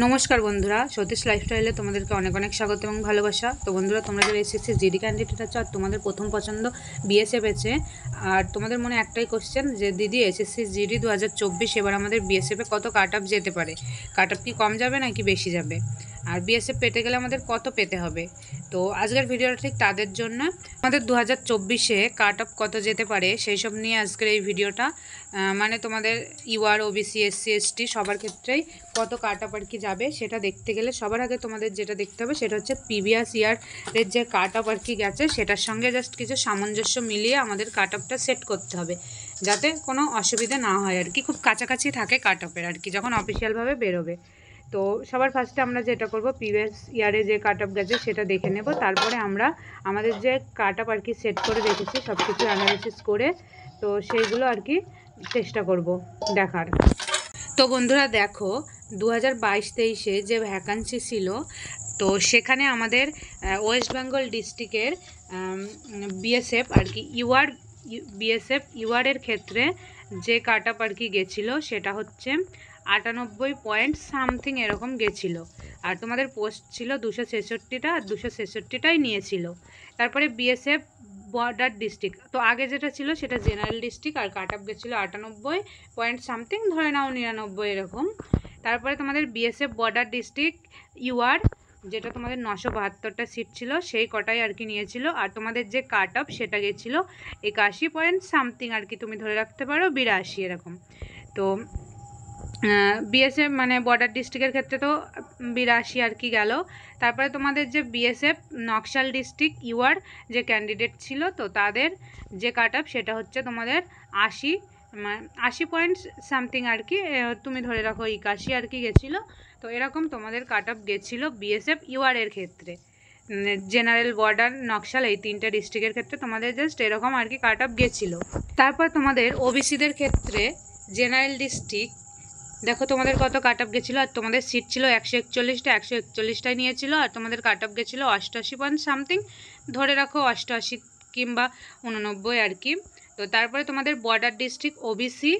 নমস্কার বন্ধুরা, সতীশ লাইফস্টাইলে তোমাদেরকে অনেক অনেক স্বাগত এবং ভালোবাসা। তো বন্ধুরা, তোমরা যারা এসএসসি জিডি ক্যান্ডিডেট আছো আর তোমাদের প্রথম পছন্দ বিএসএফ আছে, আর তোমাদের মনে একটাই কোশ্চেন যে দিদি এসএসসি জিডি 2024 এবার আমাদের বিএসএফে কত কাট আপ যেতে পারে, কাট আপ কি কম যাবে নাকি বেশি যাবে, আর বিএসএফ পেতে গেলে আমাদের কত পেতে হবে। তো আজকের ভিডিওটা ঠিক তাদের জন্য। আমাদের 2024-এ কাট আপ কত যেতে পারে সেই সব নিয়ে আজকের এই ভিডিওটা। মানে তোমাদের ইউআর, ওবিসি, এসসি, এসটি সবার ক্ষেত্রেই কত কাট আপ আর কি যাবে সেটা দেখতে গেলে সবার আগে তোমাদের যেটা দেখতে হবে সেটা হচ্ছে প্রিভিয়াস ইয়ারের যে কাট আপ আর কি গেছে সেটার সঙ্গে জাস্ট কিছু সামঞ্জস্য মিলিয়ে আমাদের কাট আপটা সেট করতে হবে, যাতে কোনো অসুবিধা না হয় আর কি, খুব কাছাকাছি থাকে কাট আপের আর কি যখন অফিসিয়ালভাবে বেরোবে। তো সবার ফার্স্টে আমরা যেটা করব, প্রিভিয়াস ইয়ারে যে কাট আপ গেছে সেটা দেখে নেব, তারপরে আমরা আমাদের যে কাট আপ আর কি সেট করে রেখেছি সব কিছু অ্যানালিসিস করে তো সেইগুলো আর কি চেষ্টা করব দেখার। তো বন্ধুরা দেখো, 2022-23-এ যে ভ্যাকান্সি ছিল তো সেখানে আমাদের ওয়েস্ট বেঙ্গল ডিস্ট্রিক্টের বিএসএফ আর কি বিএসএফ ইউআরের ক্ষেত্রে যে কাট আপ আর কি গেছিলো সেটা হচ্ছে 98 পয়েন্ট সামথিং এরকম গেছিলো, আর তোমাদের পোস্ট ছিল 266টা, আর 266টাই নিয়েছিল। তারপরে বিএসএফ বর্ডার ডিস্ট্রিক্ট, তো আগে যেটা ছিল সেটা জেনারেল ডিস্ট্রিক্ট, আর কাট আপ গেছিলো 98 পয়েন্ট সামথিং, ধরে নাও 99 এরকম। তারপরে তোমাদের বিএসএফ বর্ডার ডিস্ট্রিক্ট ইউআর, যেটা তোমাদের 972টা সিট ছিল সেই কটাই আর কি নিয়েছিল, আর তোমাদের যে কাট আপ সেটা গেছিলো 81 পয়েন্ট সামথিং আর কি, তুমি ধরে রাখতে পারো 82 এরকম। তো বিএসএফ মানে বর্ডার ডিস্ট্রিক্টের ক্ষেত্রে তো 82 আর কি গেল। তারপরে তোমাদের যে বিএসএফ নকশাল ডিস্ট্রিক্ট ইউআর যে ক্যান্ডিডেট ছিল তো তাদের যে কাট আপ সেটা হচ্ছে তোমাদের 80 পয়েন্ট সামথিং আর কি, তুমি ধরে রাখো 81 আর কি গেছিলো। তো এরকম তোমাদের কাট আপ গেছিলো বিএসএফ ইউআরের ক্ষেত্রে, জেনারেল, বর্ডার, নকশাল এই তিনটে ডিস্ট্রিক্টের ক্ষেত্রে তোমাদের জাস্ট এরকম আর কি কাট আপ গেছিলো। তারপর তোমাদের ওবিসিদের ক্ষেত্রে জেনারেল ডিস্ট্রিক্ট দেখো তোমাদের কত কাট আপ গেছিলো, আর তোমাদের সিট ছিল 141টা, 141টাই নিয়েছিল, আর তোমাদের কাট আপ গেছিলো 88 পয়েন্ট সামথিং, ধরে রাখো 88 কিংবা 89 আর কি। তো তারপরে তোমাদের বর্ডার ডিস্ট্রিক্ট ওবিসি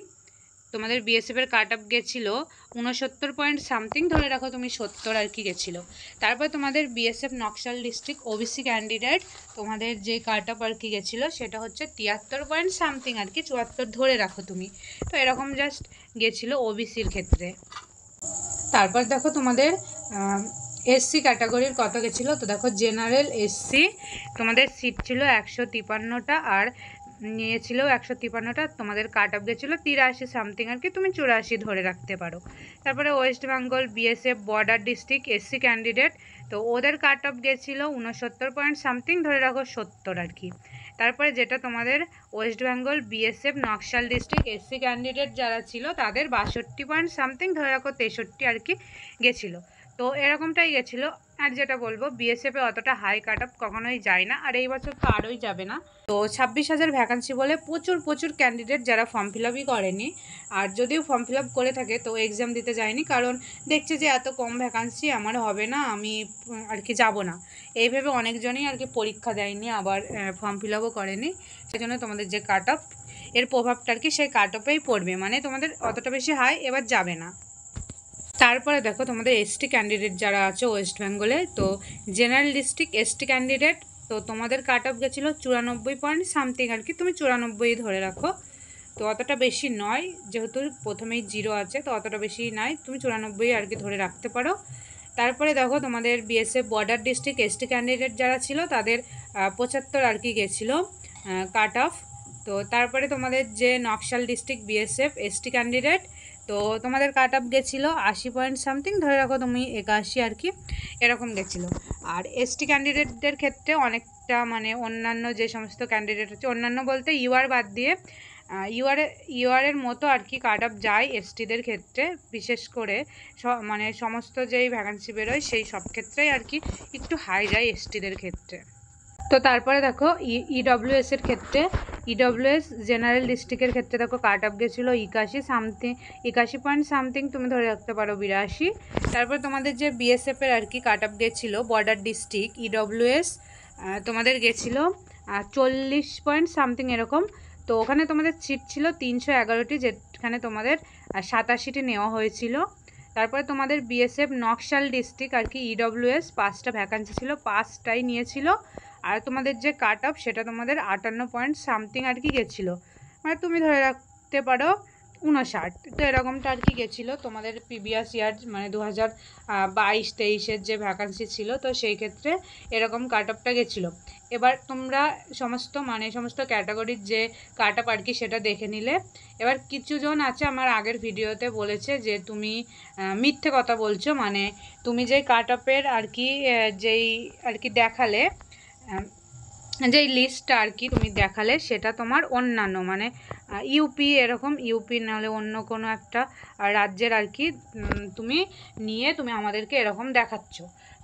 তোমাদের বিএসএফের কাট আপ গেছিলো 69 পয়েন্ট সামথিং, ধরে রাখো তুমি 70 আর কি গেছিলো। তারপরে তোমাদের BSF Naxal district OBC candidate তোমাদের যে কাট আপ আর কি গেছিলো সেটা হচ্ছে 73 পয়েন্ট সামথিং আর কি, 74 ধরে রাখো তুমি। তো এরকম জাস্ট গেছিলো ওবিসির ক্ষেত্রে। তারপর দেখো তোমাদের এসসি ক্যাটাগরির কত গেছিলো, তো দেখো জেনারেল এসসি তোমাদের সিট ছিল 153টা, আর নিয়েছিল 153টা, তোমাদের কাট আপ গেছিলো 83 সামথিং আর কি, তুমি 84 ধরে রাখতে পারো। তারপরে West Bengal BSF border district SC candidate, তো ওদের কাট আপ গেছিলো 69 পয়েন্ট সামথিং, ধরে রাখো 70 আর কি। তারপরে যেটা তোমাদের West Bengal BSF Naxal district SC candidate যারা ছিল তাদের 62 পয়েন্ট সামথিং, ধরে রাখো 63 আর কি গেছিলো। তো এরকমটাই গেছিলো। আর যেটা বলবো, বিএসএফে অতটা হাই কাট আপ কখনোই যায় না, আর এই বছর তো আরোই যাবে না। তো 26,000 ভ্যাকান্সি বলে প্রচুর ক্যান্ডিডেট যারা ফর্ম ফিল আপই করেনি, আর যদিও ফর্ম ফিল আপ করে থাকে তো এক্সাম দিতে যায়নি, কারণ দেখছে যে এত কম ভ্যাকান্সি আমার হবে না, আমি আর কি যাব না, এই ভেবে অনেকজনই আর কি পরীক্ষা দেয়নি, আবার ফর্ম ফিল আপও করেনি। সেজন্য তোমাদের যে কাট আপ এর প্রভাবটা আর কি সেই কাট আপেই পড়বে, মানে তোমাদের অতটা বেশি হাই এবার যাবে না। তারপরে দেখো তোমাদের এসটি ক্যান্ডিডেট যারা আছে ওয়েস্ট বেঙ্গলে, তো জেনারেল ডিস্ট্রিক্ট এসটি ক্যান্ডিডেট, তো তোমাদের কাট আপ গেছিলো 94 পয়েন্ট সামথিং আর কি, তুমি 94 ধরে রাখো। তো অতটা বেশি নয়, যেহেতু প্রথমেই 0 আছে তো অতটা বেশি নয়, তুমি 94 আর কি ধরে রাখতে পারো। তারপরে দেখো তোমাদের BSF border district ST candidate যারা ছিল তাদের 75 আর কি গেছিলো কাট অফ। তো তারপরে তোমাদের যে Naxal district BSF ST candidate, তো তোমাদের কাট আপ গেছিলো 80 পয়েন্ট সামথিং, ধরে রাখো তুমি 81 আর কি এরকম গেছিলো। আর এসটি ক্যান্ডিডেটদের ক্ষেত্রে অনেকটা মানে অন্যান্য যে সমস্ত ক্যান্ডিডেট আছে, অন্যান্য বলতে ইউআর বাদ দিয়ে ইউআরের মতো আর কি কাট আপ যায় এসটিদের ক্ষেত্রে, বিশেষ করে মানে সমস্ত যেই ভ্যাকান্সি বেরোয় সেই সব ক্ষেত্রেই আর কি একটু হাই যায় এসটিদের ক্ষেত্রে। তো তারপরে দেখো ইডব্লিউএস এর ক্ষেত্রে, ইডব্লিউএস জেনারেল ডিস্ট্রিক্টের ক্ষেত্রে দেখো কাট আপ গেছিলো 81 সামথিং, 81 পয়েন্ট সামথিং, তুমি ধরে রাখতে পারো 82। তারপর তোমাদের যে বিএসএফ এর আর কি কাট আপ গেছিলো বর্ডার ডিস্ট্রিক্ট ইডব্লিউএস তোমাদের গেছিলো 40 পয়েন্ট সামথিং এরকম। তো ওখানে তোমাদের সিট ছিল 311টি, যেখানে তোমাদের 87টি নেওয়া হয়েছিল। তারপরে তোমাদের বিএসএফ নকশাল ডিস্ট্রিক্ট আর কি ইডব্লিউএস 5টা ভ্যাকান্সি ছিল, 5টাই নিয়েছিল। আর তোমাদের যে কাট অফ সেটা তোমাদের 58 পয়েন্ট সামথিং আর কি গেছিলো, মানে তুমি ধরে রাখতে পারো 59, তো এরকমটা আর কি গেছিলো তোমাদের প্রিভিয়াস ইয়ার, মানে 2022-23-এর যে ভ্যাকান্সি ছিল, তো সেই ক্ষেত্রে এরকম কাট অফটা গেছিলো। এবার তোমরা সমস্ত ক্যাটাগরির যে কাট অফ আর কি সেটা দেখে নিলে। এবার কিছুজন আছে আমার আগের ভিডিওতে বলেছে যে তুমি মিথ্যে কথা বলছো, মানে তুমি যেই কাট অফের আর কি যেই আর কি দেখালে, যেই লিস্টটা আর কি তুমি দেখালে সেটা তোমার অন্যান্য মানে ইউপি, এরকম ইউপি নাহলে অন্য কোনো একটা রাজ্যের আর কি তুমি নিয়ে তুমি আমাদেরকে এরকম দেখাচ্ছ।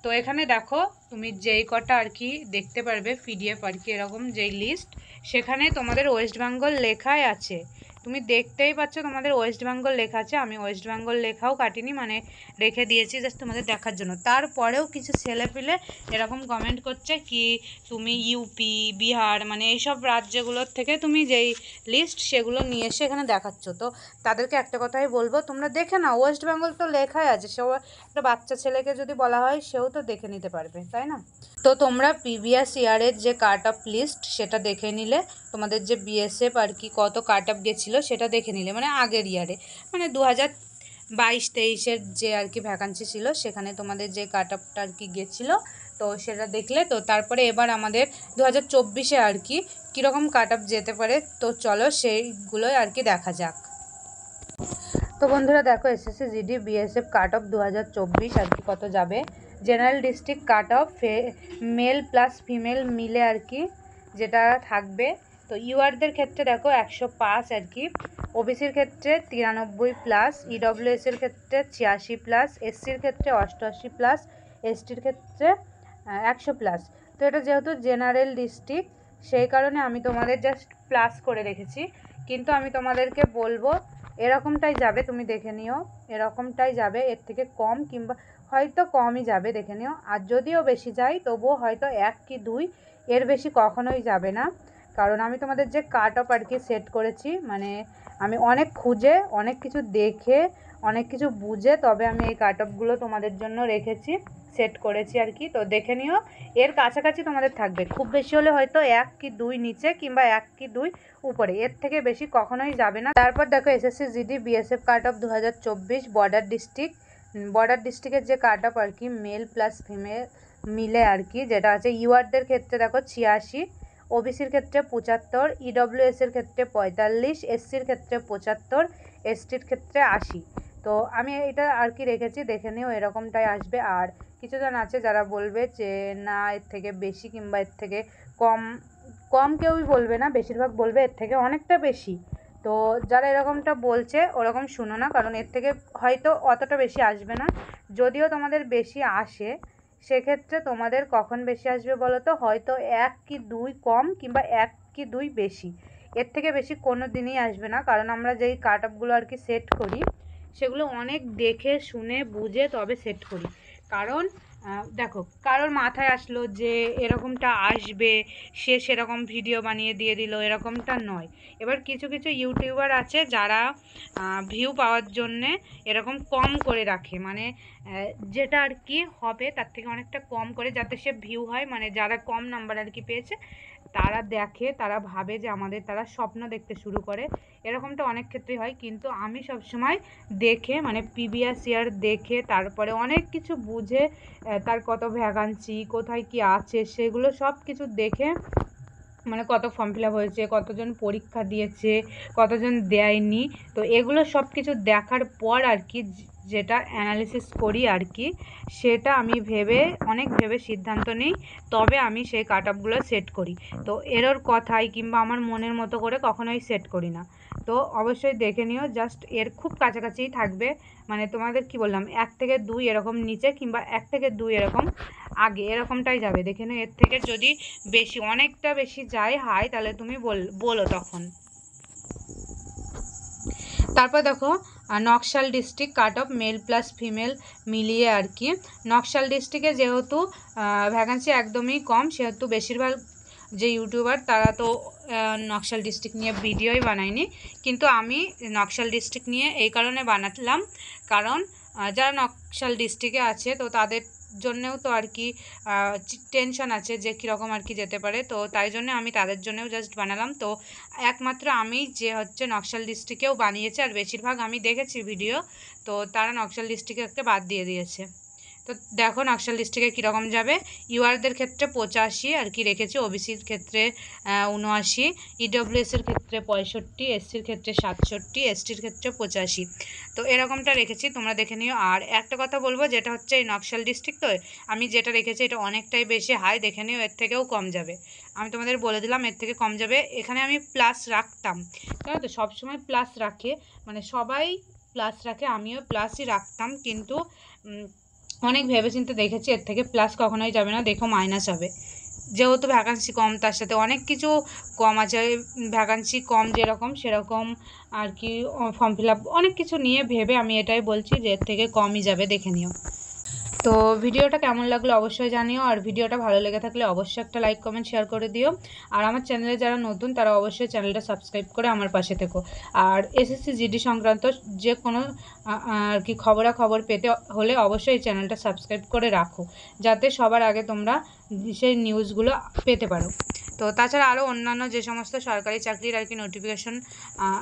তো এখানে দেখো তুমি যেই কটা আর কি দেখতে পারবে পিডিএফ আর কি এরকম যেই লিস্ট, সেখানে তোমাদের ওয়েস্ট বেঙ্গল লেখাই আছে, তুমি দেখতেই পাচ্ছ তোমাদের ওয়েস্ট বেঙ্গল লেখা আছে। আমি ওয়েস্ট বেঙ্গল লেখাও কাটিনি, মানে রেখে দিয়েছি জাস্ট তোমাদের দেখার জন্য। তারপরেও কিছু ছেলেপিলে এরকম কমেন্ট করছে কি তুমি ইউপি, বিহার, মানে এইসব রাজ্যগুলোর থেকে তুমি যেই লিস্ট সেগুলো নিয়ে এসে এখানে দেখাচ্ছ। তো তাদেরকে একটা কথাই বলবো, তোমরা দেখে নাও, ওয়েস্ট বেঙ্গল তো লেখাই আছে, সেও একটা বাচ্চা ছেলেকে যদি বলা হয় সেও তো দেখে নিতে পারবে, তাই না? তো তোমরা প্রিভিয়াস ইয়ারের যে কাট অফ লিস্ট সেটা দেখে নিলে, তোমাদের যে বিএসএফ আর কি কত কাট অফ গেছিলো সেটা দেখে নিলে, মানে আগের ইয়ারে, মানে 2022-23-এর যে আর কি ভ্যাকান্সি ছিল সেখানে তোমাদের যে কাট অফটা আর কি গেছিলো, তো সেটা দেখলে। তো তারপরে এবার আমাদের 2024-এ আর কি কীরকম কাট অফ যেতে পারে, তো চলো সেইগুলোই আর কি দেখা যাক। তো বন্ধুরা দেখো, SSC GD BSF cut off 2024 আর কি কত যাবে। General district cut off male plus female মিলে আর কি যেটা থাকবে, তো ইউআরদের ক্ষেত্রে দেখো 105 আর কি, ওবিসির ক্ষেত্রে 93+, ইডব্লিউএসের ক্ষেত্রে 86+, এসসির ক্ষেত্রে 88+, এসটির ক্ষেত্রে 100+। তো এটা যেহেতু জেনারেল ডিস্ট্রিক্ট সেই কারণে আমি তোমাদের জাস্ট প্লাস করে রেখেছি, কিন্তু আমি তোমাদেরকে বলবো এরকমটাই যাবে, তুমি দেখে নিও এরকমটাই যাবে, এর থেকে কম কিংবা হয়তো কমই যাবে, দেখে নিও। আর যদিও বেশি যায় তবুও হয়তো 1 কি 2, এর বেশি কখনোই যাবে না, কারণ আমি তোমাদের যে কাট অফ আর কি সেট করেছি, মানে আমি অনেক খুঁজে, অনেক কিছু দেখে, অনেক কিছু বুঝে তবে আমি এই কাট অফগুলো তোমাদের জন্য রেখেছি, সেট করেছি আর কি। তো দেখে নিও, এর কাছাকাছি তোমাদের থাকবে, খুব বেশি হলে হয়তো 1 কি 2 নিচে কিংবা 1 কি 2 উপরে, এর থেকে বেশি কখনোই যাবে না। তারপর দেখো SSC GD BSF cut off 2024 border ডিস্ট্রিক্টের যে কাট অফ আর কি মেল প্লাস ফিমেল মিলে আর কি যেটা আছে, ইউআরদের ক্ষেত্রে দেখো 86, ওবিসির ক্ষেত্রে 75, ইডব্লিউএসের ক্ষেত্রে 45, এসসির ক্ষেত্রে 75, এসটির ক্ষেত্রে 80। তো আমি এটা আর কি রেখেছি, দেখে নিও এরকমটাই আসবে। আর কিছুজন আছে যারা বলবে যে না এর থেকে বেশি কিংবা এর থেকে কম কেউই বলবে না, বেশিরভাগ বলবে এর থেকে অনেকটা বেশি। তো যারা এরকমটা বলছে ওরকম শুনো না, কারণ এর থেকে হয়তো অতটা বেশি আসবে না। যদিও তোমাদের বেশি আসে, সেক্ষেত্রে তোমাদের কখন বেশি আসবে বলো তো, হয়তো 1 কি 2 কম কিংবা 1 কি 2 বেশি, এর থেকে বেশি কোনো দিনই আসবে না। কারণ আমরা যেই কাট অফগুলো আর কি সেট করি সেগুলো অনেক দেখে শুনে বুঝে তবে সেট করি। কারণ দেখো কারোর মাথায় আসলো যে এরকমটা আসবে, সে সেরকম ভিডিও বানিয়ে দিয়ে দিল, এরকমটা নয়। এবার কিছু কিছু ইউটিউবার আছে যারা ভিউ পাওয়ার জন্যে এরকম কম করে রাখে, মানে যেটা আর কি হবে তার থেকে অনেকটা কম করে, যাতে সে ভিউ হয়, মানে যারা কম নাম্বার আর কি পেয়েছে তারা দেখে, তারা ভাবে যে আমাদের, তারা স্বপ্ন দেখতে শুরু করে, এরকমটা অনেক ক্ষেত্রেই হয়। কিন্তু আমি সবসময় দেখে, মানে প্রিভিয়াস ইয়ার দেখে, তারপরে অনেক কিছু বুঝে, তার কত ভ্যাকান্সি কোথায় কি আছে সেগুলো সব কিছু দেখে, মানে কত ফর্ম ফিল আপ হয়েছে, কতজন পরীক্ষা দিয়েছে, কতজন দেয়নি, তো এগুলো সব কিছু দেখার পর আর কি যেটা অ্যানালিসিস করি আর কি, সেটা আমি অনেক ভেবে সিদ্ধান্ত নিই, তবে আমি সেই কাট অফগুলো সেট করি। তো এরর কথাই কিংবা আমার মনের মতো করে কখনোই সেট করি না। তো অবশ্যই দেখে নিও, জাস্ট এর খুব কাছাকাছিই থাকবে, মানে তোমাদের কি বললাম 1 থেকে 2 এরকম নিচে কিংবা 1 থেকে 2 এরকম আগে, এরকমটাই যাবে, দেখে নিও। এর থেকে যদি বেশি, অনেকটা বেশি যায় হাই, তাহলে তুমি বলো তখন। তারপর দেখো Naxal district cut off male plus female মিলিয়ে আর কি, নকশাল ডিস্ট্রিক্টে যেহেতু ভ্যাকান্সি একদমই কম, সেহেতু বেশিরভাগ যে ইউটিউবার তারা তো নকশাল ডিস্ট্রিক্ট নিয়ে ভিডিওই বানায়নি, কিন্তু আমি নকশাল ডিস্ট্রিক্ট নিয়ে এই কারণে বানালাম, কারণ যারা নকশাল ডিস্ট্রিক্টে আছে তো তাদের জন্যেও তো আর কি টেনশন আছে যে কীরকম আর কি যেতে পারে, তো তাই জন্য আমি তাদের জন্যও জাস্ট বানালাম। তো একমাত্র আমি যে হচ্ছে নকশাল ডিস্ট্রিক্টেও বানিয়েছে, আর বেশিরভাগ আমি দেখেছি ভিডিও, তো তারা নকশাল ডিস্ট্রিক্টকে বাদ দিয়ে দিয়েছে। তো দেখো নকশাল ডিস্ট্রিক্টে কীরকম যাবে। ইউআরদের ক্ষেত্রে 85 আর কি রেখেছি, ওবিসির ক্ষেত্রে 79, ইডব্লিউএসের ক্ষেত্রে 65, এসসির ক্ষেত্রে 67, এসটির ক্ষেত্রে 85। তো এরকমটা রেখেছি, তোমরা দেখে নিও। আর একটা কথা বলবো, যেটা হচ্ছে এই নকশাল ডিস্ট্রিক্ট, তো আমি যেটা রেখেছি এটা অনেকটাই বেশি হাই, দেখে নিও, এর থেকেও কম যাবে। আমি তোমাদের বলে দিলাম এর থেকে কম যাবে। এখানে আমি প্লাস রাখতাম, জানো তো সবসময় প্লাস রাখে, মানে সবাই প্লাস রাখে, আমিও প্লাসই রাখতাম, কিন্তু অনেক ভেবেচিন্তে দেখেছি এর থেকে প্লাস কখনোই যাবে না, দেখো মাইনাস হবে। যেহেতু ভ্যাকান্সি কম, তার সাথে অনেক কিছু কম আছে, ভ্যাকান্সি কম যেরকম সেরকম আর কি ফর্ম ফিল আপ অনেক কিছু নিয়ে ভেবে আমি এটাই বলছি যে এর থেকে কমই যাবে, দেখে নিও। তো ভিডিওটা কেমন লাগলো অবশ্যই জানিও, আর ভিডিওটা ভালো লেগে থাকলে অবশ্যই একটা লাইক কমেন্ট শেয়ার করে দিও। আর আমার চ্যানেলে যারা নতুন তারা অবশ্যই চ্যানেলটা সাবস্ক্রাইব করে আমার পাশে থেকো। আর এসএসসি জিডি সংক্রান্ত যে কোনো আর কি খবরাখবর পেতে হলে অবশ্যই এই চ্যানেলটা সাবস্ক্রাইব করে রাখো, যাতে সবার আগে তোমরা সেই নিউজগুলো পেতে পারো। তো তাছাড়া আরও অন্যান্য যে সমস্ত সরকারি চাকরির আর কি নোটিফিকেশন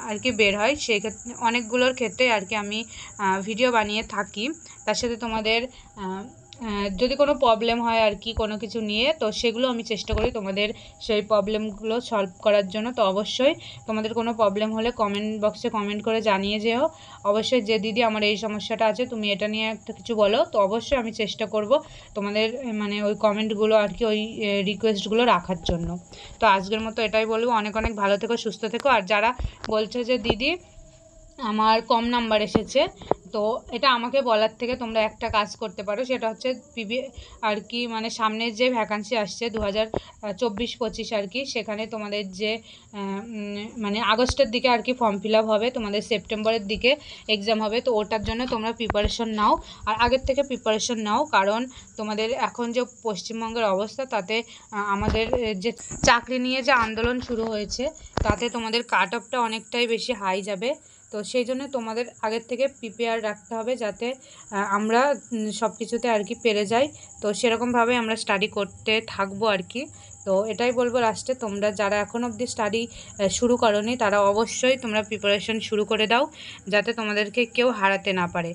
আর কি বের হয়, সেই ক্ষেত্রে অনেকগুলোর ক্ষেত্রে আর কি আমি ভিডিও বানিয়ে থাকি। তার সাথে তোমাদের যদি কোনো প্রবলেম হয় আর কি কোনো কিছু নিয়ে, তো সেগুলো আমি চেষ্টা করি তোমাদের সেই প্রবলেমগুলো সলভ করার জন্য। তো অবশ্যই তোমাদের কোনো প্রবলেম হলে কমেন্ট বক্সে কমেন্ট করে জানিয়ে যেও। অবশ্যই যে দিদি আমার এই সমস্যাটা আছে, তুমি এটা নিয়ে একটা কিছু বলো, তো অবশ্যই আমি চেষ্টা করব তোমাদের মানে ওই কমেন্টগুলো আর কি ওই রিকোয়েস্টগুলো রাখার জন্য। তো আজকের মতো এটাই বলবো, অনেক অনেক ভালো থেকো, সুস্থ থেকো। আর যারা বলছো যে দিদি আমার কম নাম্বার এসেছে, তো এটা আমাকে বলার থেকে তোমরা একটা কাজ করতে পারো, সেটা হচ্ছে আর কি মানে সামনে যে ভ্যাকান্সি আসছে 2024-25 আর কি, সেখানে তোমাদের যে মানে আগস্টের দিকে আর কি ফর্ম ফিল আপ হবে, তোমাদের সেপ্টেম্বরের দিকে এক্সাম হবে, তো ওটার জন্য তোমরা প্রিপারেশন নাও, আর আগের থেকে প্রিপারেশন নাও। কারণ তোমাদের এখন যে পশ্চিমবঙ্গের অবস্থা, তাতে আমাদের যে চাকরি নিয়ে যে আন্দোলন শুরু হয়েছে, তাতে তোমাদের কাট অফটা অনেকটাই বেশি হাই যাবে। তো সেই জন্য তোমাদের আগের থেকে প্রিপেয়ার রাখতে হবে, যাতে আমরা সব কিছুতে আর কি পেরে যাই। তো সেরকমভাবে আমরা স্টাডি করতে থাকবো আর কি। তো এটাই বলবো লাস্টে, তোমরা যারা এখন অবধি স্টাডি শুরু করোনি তারা অবশ্যই তোমরা প্রিপারেশন শুরু করে দাও, যাতে তোমাদেরকে কেউ হারাতে না পারে।